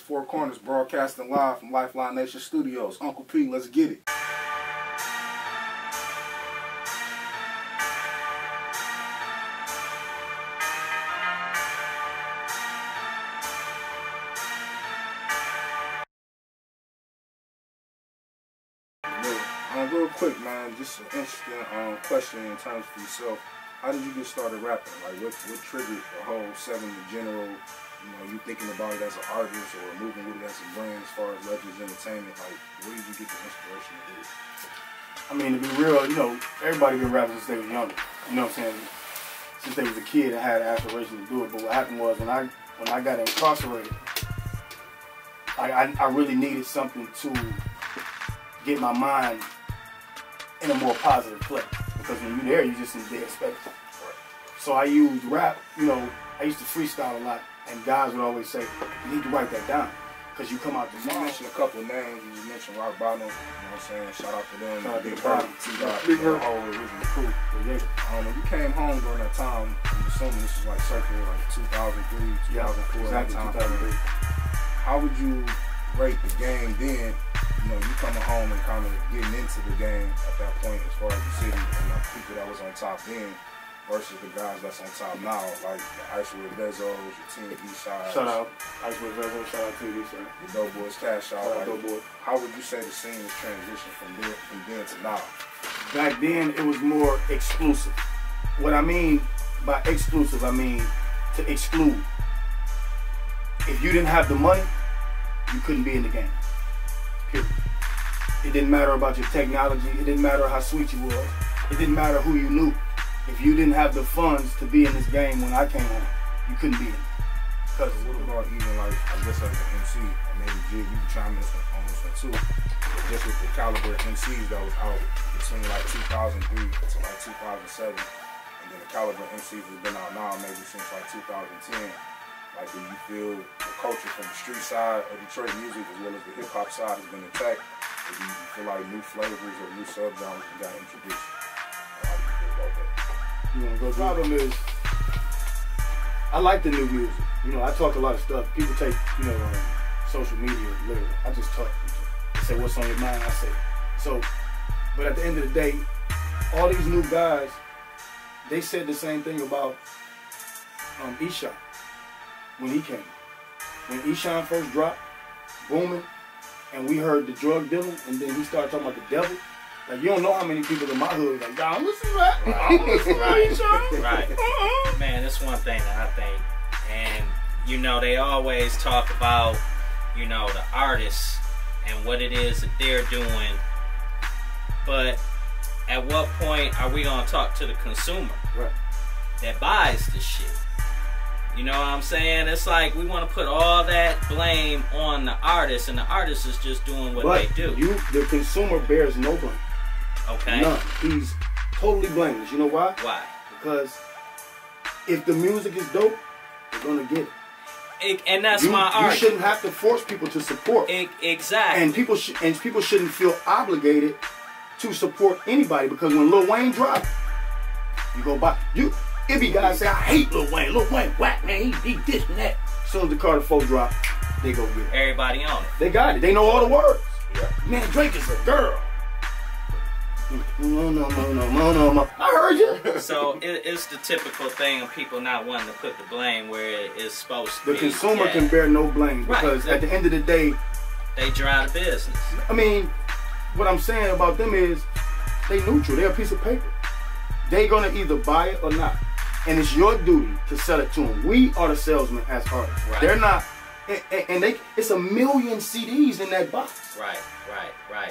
Four Corners, broadcasting live from Lifeline Nation Studios. Uncle P, let's get it. Real quick, man, just an interesting question in terms of yourself. How did you get started rapping? Like, what triggered the whole 7 in general? You know, you thinking about it as an artist or moving with it as a brand as far as Legends Entertainment? Like, where did you get the inspiration to do it? I mean, to be real, you know, everybody been rapping since they was younger. You know what I'm saying? Since they was a kid, I had an aspiration to do it. But what happened was when I got incarcerated, I really needed something to get my mind in a more positive place, because when you're there, you just in dead space. Right. So I used rap, you know, I used to freestyle a lot, and guys would always say, you need to write that down, because you come out the You mentioned a couple of names. You just mentioned Rock Bottom, you know what I'm saying? Shout out to them. Shout out to Big Hurt, T-Dot, the whole original crew. You came home during that time, I'm assuming this is like circa like 2003, 2004, exactly, that time. 2003. How would you rate the game then? You know, you coming home and kind of getting into the game at that point as far as the city and the people that was on top then versus the guys that's on top now, like the Icewood Bezos, your team Eastside. Shout out Icewood Bezos, shout out to Eastside. The Dope Boys Cash Out. Like, Dope Boys. How would you say the scene has transitioned from then to now? Back then, it was more exclusive. What I mean by exclusive, I mean to exclude. If you didn't have the money, you couldn't be in the game. Period. It didn't matter about your technology. It didn't matter how sweet you was. It didn't matter who you knew. If you didn't have the funds to be in this game when I came home, you couldn't be in it. Because what about even like, I guess as an MC, and maybe Jig, you can chime in on this one too, but just with the caliber of MCs that was out between like 2003 to like 2007, and then the caliber of MCs that's been out now maybe since like 2010, like, do you feel the culture from the street side of Detroit music as well as the hip hop side has been attacked? Or do you feel like new flavors or new subgenres got introduced? How do you feel about that? You know, the problem is, I like the new music. You know, I talk a lot of stuff. People take, you know, social media literally. I just talk. They say, what's on your mind? I say. So, but at the end of the day, all these new guys, they said the same thing about Eshawn. When he came. When Eshawn first dropped, booming, and we heard the drug dealing, and then he started talking about the devil. Like, you don't know how many people in my hood like, I don't listen to that. I don't listen to Eshawn. Right. Man, that's one thing that I think. And, you know, they always talk about, you know, the artists and what it is that they're doing. But at what point are we going to talk to the consumer that buys the shit? You know what I'm saying? It's like we want to put all that blame on the artist, and the artist is just doing what they do. The consumer bears no blame. Okay. None. He's totally blameless. You know why? Why? Because if the music is dope, they're gonna get it. And that's my argument. You shouldn't have to force people to support. Exactly. And people shouldn't feel obligated to support anybody, because when Lil Wayne dropped, you go buy It be guys say, I hate Lil Wayne. Lil Wayne, whack, man, he this and that. As soon as the Carter 4 drop, they go get it. Everybody on it. They got it. They know all the words. Yeah. Man, Drake is a girl. No. I heard you. So it's the typical thing of people not wanting to put the blame where it's supposed to be. The consumer can bear no blame, because at the end of the day, they drive the business. I mean, what I'm saying about them is they neutral. They're a piece of paper. They're gonna either buy it or not. And it's your duty to sell it to them. We are the salesmen as artists. Right. They're not, and it's a million CDs in that box. Right.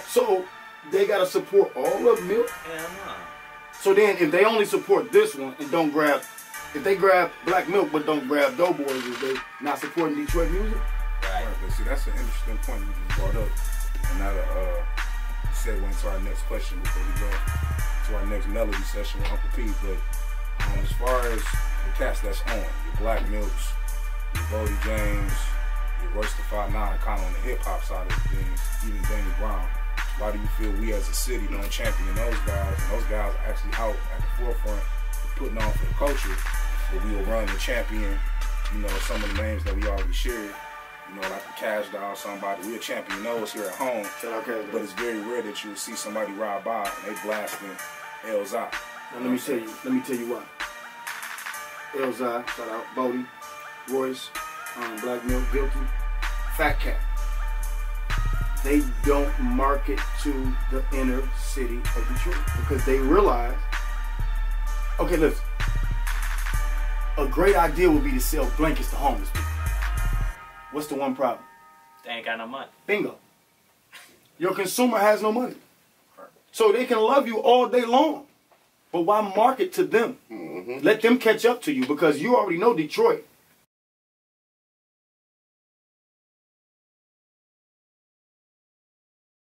So they gotta support all of Milk. Hell no. So then, if they only support this one and don't grab, if they grab Black Milk but don't grab Doughboys, is they not supporting Detroit music? Right. But see, that's an interesting point you just brought up, and that'll segue into our next question before we go to our next melody session with Uncle P. But as far as the cast that's on, your Black Milks, your Bodie James, your Royce da 5'9", kind of on the hip hop side of things, even Danny Brown, why do you feel we as a city don't champion those guys, and those guys are actually out at the forefront putting on for the culture, but we will run and champion, you know, some of the names that we already shared, You know, like the Cash Doll, somebody. We a champion knows here at home. Shout out Cash Doll. But it's very rare that you will see somebody ride by and they blasting Elzhi. Now let me tell you why. Elzhi, shout out Bodie, Royce, Black Milk, Guilty, Fat Cat. They don't market to the inner city of Detroit because they realize, okay, listen, a great idea would be to sell blankets to homeless people. What's the one problem? They ain't got no money. Bingo. Your consumer has no money. So they can love you all day long. But why market to them? Let them catch up to you because you already know Detroit.